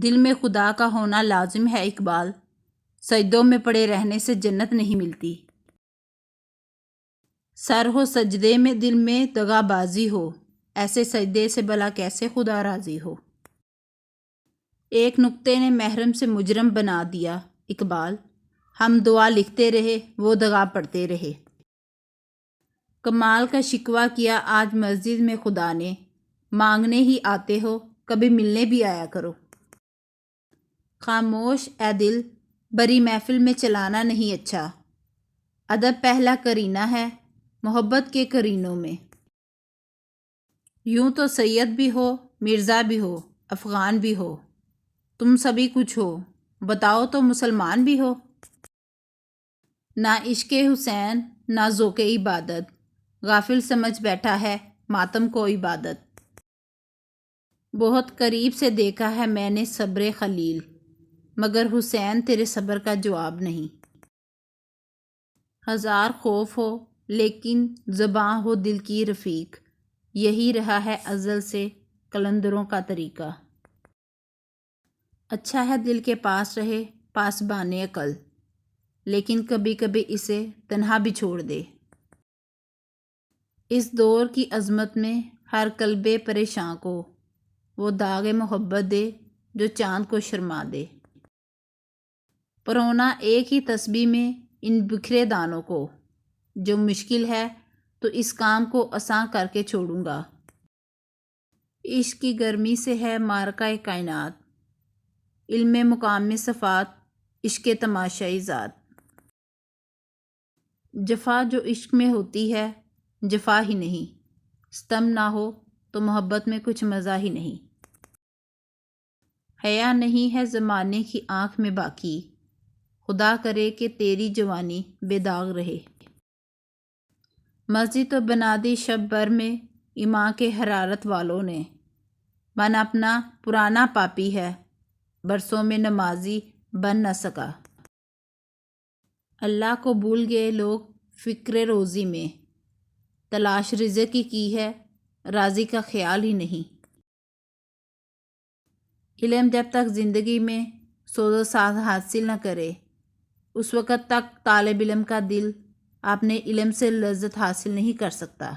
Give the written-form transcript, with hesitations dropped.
دل میں خدا کا ہونا لازم ہے اقبال، سجدوں میں پڑے رہنے سے جنت نہیں ملتی۔ سر ہو سجدے میں دل میں دغا بازی ہو، ایسے سجدے سے بھلا کیسے خدا راضی ہو۔ ایک نکتے نے محرم سے مجرم بنا دیا اقبال، ہم دعا لکھتے رہے وہ دغا پڑھتے رہے۔ کمال کا شکوہ کیا آج مسجد میں خدا نے، مانگنے ہی آتے ہو کبھی ملنے بھی آیا کرو۔ خاموش اے دل، بری محفل میں چلانا نہیں اچھا، ادب پہلا کرینہ ہے محبت کے کرینوں میں۔ یوں تو سید بھی ہو مرزا بھی ہو افغان بھی ہو، تم سبھی کچھ ہو، بتاؤ تو مسلمان بھی ہو۔ نہ عشق حسین نہ ذوق عبادت، غافل سمجھ بیٹھا ہے ماتم کو عبادت۔ بہت قریب سے دیکھا ہے میں نے صبر خلیل، مگر حسین تیرے صبر کا جواب نہیں۔ ہزار خوف ہو لیکن زباں ہو دل کی رفیق، یہی رہا ہے ازل سے قلندروں کا طریقہ۔ اچھا ہے دل کے پاس رہے پاسبان عقل، لیکن کبھی کبھی اسے تنہا بھی چھوڑ دے۔ اس دور کی عظمت میں ہر قلب پریشاں کو وہ داغ محبت دے جو چاند کو شرما دے۔ پرونا ایک ہی تسبیح میں ان بکھرے دانوں کو، جو مشکل ہے تو اس کام کو آساں کر کے چھوڑوں گا۔ عشق کی گرمی سے ہے معرکہ کائنات، علم مقام میں صفات عشق تماشائی ذات۔ جفا جو عشق میں ہوتی ہے جفا ہی نہیں، ستم نہ ہو تو محبت میں کچھ مزہ ہی نہیں۔ حیا نہیں ہے زمانے کی آنکھ میں باقی، خدا کرے کہ تیری جوانی بے داغ رہے۔ مسجد تو بنا دی شب بھر میں ایمان کے حرارت والوں نے، من اپنا پرانا پاپی ہے برسوں میں نمازی بن نہ سکا۔ اللہ کو بھول گئے لوگ فکر روزی میں، تلاش رزق کی ہے راضی کا خیال ہی نہیں۔ علم جب تک زندگی میں سوز و ساز حاصل نہ کرے، اس وقت تک طالب علم کا دل اپنے علم سے لذت حاصل نہیں کر سکتا۔